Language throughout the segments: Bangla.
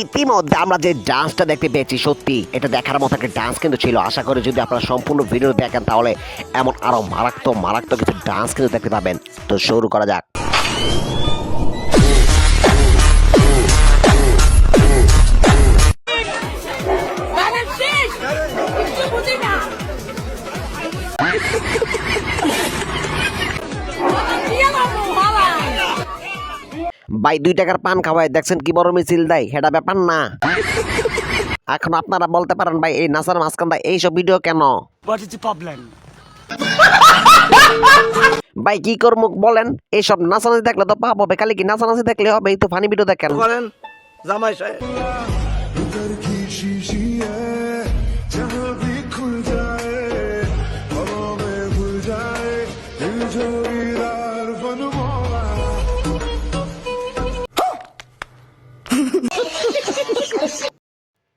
ইতিমধ্যে আমরা যে ডান্সটা দেখতে পেয়েছি, সত্যি এটা দেখার মতো একটা ডান্স কিন্তু ছিল। আশা করি যদি আপনারা সম্পূর্ণ ভিডিও দেখেন তাহলে এমন আরো মারাত্মক মারাত্মক কিছু ডান্স কিন্তু দেখতে পাবেন। তো শুরু করা যাক। ভাই 2 টাকার পান খাওয়ায় দেখছেন কি বড় মিছিল দেয়, সেটা ব্যাপার না। এখন আপনারা বলতে পারেন ভাই এই নাসার মাঝখান এইসব ভিডিও কেন? ভাই কি করবো বলেন, এইসব নাচানাচি দেখলে তো পাপ হবে। খালি কি নাচানাচি দেখলে হবে? এই তো ফানি ভিডিও দেখেন। জামাই সাহেব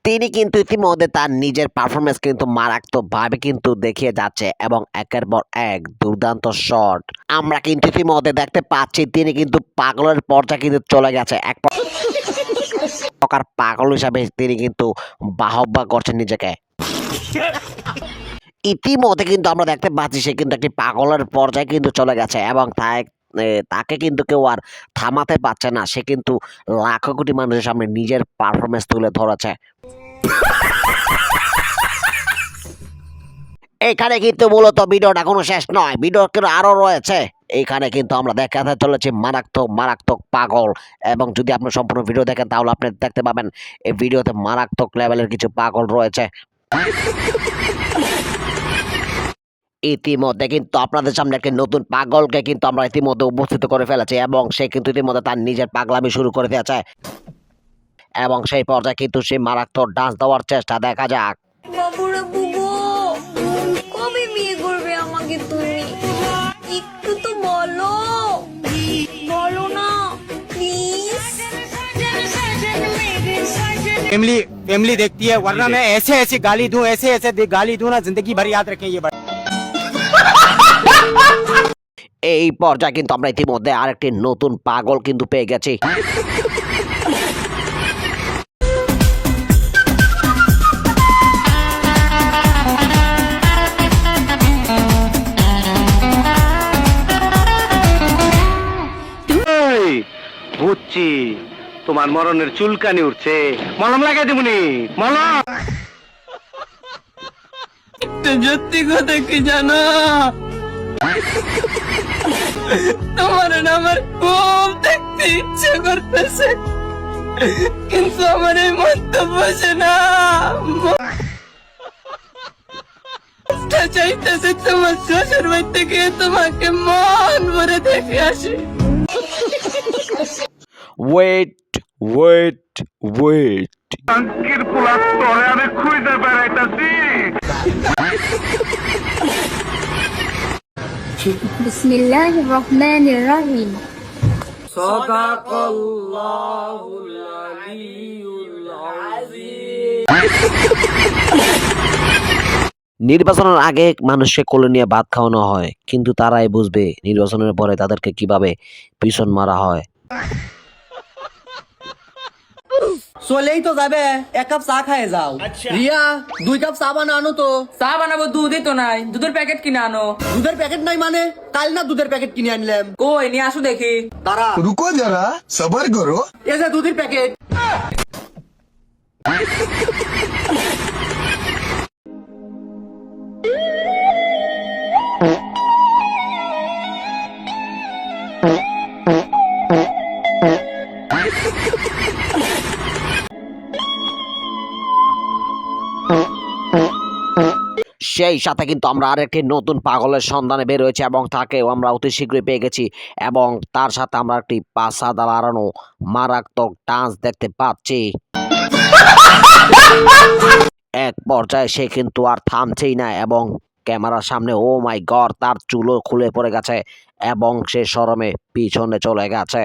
তিনি কিন্তু ইতিমধ্যে তার নিজের পারফরমেন্স কিন্তু মারাত্মকভাবে কিন্তু দেখিয়ে যাচ্ছে এবং একের পর এক দুর্দান্ত শট আমরা কিন্তু ইতিমধ্যে দেখতে পাচ্ছি। তিনি কিন্তু পাগলের পর্যায়ে কিন্তু চলে গেছে। এক প্রকার পাগল হিসাবে তিনি কিন্তু বাহবা করছেন নিজেকে। ইতিমধ্যে কিন্তু আমরা দেখতে পাচ্ছি সে কিন্তু একটি পাগলের পর্যায়ে কিন্তু চলে গেছে এবং তাকে কিন্তু কেউ আর থামাতে পারছে না। সে কিন্তু লাখো কোটি মানুষের সামনে নিজের পারফরমেন্স তুলে ধরেছে। এখানে কিন্তু মূলত ভিডিওটা কোনো শেষ নয়, ভিডিও কিন্তু আরো রয়েছে। এইখানে কিন্তু আমরা দেখাতে চলেছি মারাত্মক মারাত্মক পাগল, এবং যদি আপনি সম্পূর্ণ ভিডিও দেখেন তাহলে আপনি দেখতে পাবেন এই ভিডিওতে মারাত্মক লেভেলের কিছু পাগল রয়েছে। ইতিমধ্যে কিন্তু আপনাদের সামনে একটি নতুন পাগলকে কিন্তু আমরা ইতিমধ্যে উপস্থিত করে ফেলেছি এবং সে কিন্তু ইতিমধ্যে তার নিজের পাগলামি শুরু করে দিয়েছে এবং সেই পর্যায়ে কিন্তু সে মারাত্মক ডান্স দেওয়ার চেষ্টা। দেখা যাক। বাবুরা বুবু, কবে বিয়ে করবে আমাকে তুমি? একটু তো বলো, বলো না প্লিজ। फैमिली देखती है, वरना मैं ऐसे ऐसे गाली दूं, ऐसे ऐसे गाली दूं ना, जिंदगी भर याद रखें ये बात। এই পর্যায়ে কিন্তু আমরা ইতিমধ্যে আরেকটি নতুন পাগল কিন্তু পেয়ে গেছি। বুঝছি তোমার মরণের চুলকানি উঠছে, মলম লাগাই দিবনি। মলম সত্যি কথা কি জানো, তোমার না আমার খুব দেখতে ইচ্ছে করতেছে, কিন্তু আমার এই মন তো বসে না। চাইতেছে তোমার শ্বশুর বাড়ি থেকে তোমাকে মন ভরে দেখে আসি। ওয়েট ওয়েট ওয়েট, আঙ্কির পোলা তরে আমি খুঁজে বেড়াইতাছি। বিসমিল্লাহির রহমানির রহিম। সাদাকাল্লাহুল আলিয়্যুল আযীম। নির্বাচনের আগে মানুষকে কোলে নিয়ে ভাত খাওয়ানো হয়, কিন্তু তারাই বুঝবে নির্বাচনের পরে তাদেরকে কিভাবে পিছন মারা হয়। চলেই তো যাবে, 1 কাপ চা খায় যাও। রিয়া 2 কাপ চা বানানো তো। চা বানাবো, দুধই তো নাই, দুধের প্যাকেট কিনে আনো। দুধের প্যাকেট নাই মানে? কাল না দুধের প্যাকেট কিনে আনলাম। কই নিয়ে আসো দেখি। দাঁড়া, रुको जरा सबर करो। এই যে দুধের প্যাকেট। সেই সাথে কিন্তু আমরা আরেকটি নতুন পাগলের সন্ধানে বের হয়েছি এবং তাকেও আমরা অতি শীঘ্রই পেয়ে গেছি এবং তার সাথে আমরা একটি পাশা দাঁড়ানো মারাত্মক ডান্স দেখতে পাচ্ছি। এক পর্যায়ে সে কিন্তু আর থামছেই না এবং ক্যামেরার সামনে, ও মাই গড, তার চুলও খুলে পড়ে গেছে এবং সে শরমে পিছনে চলে গেছে।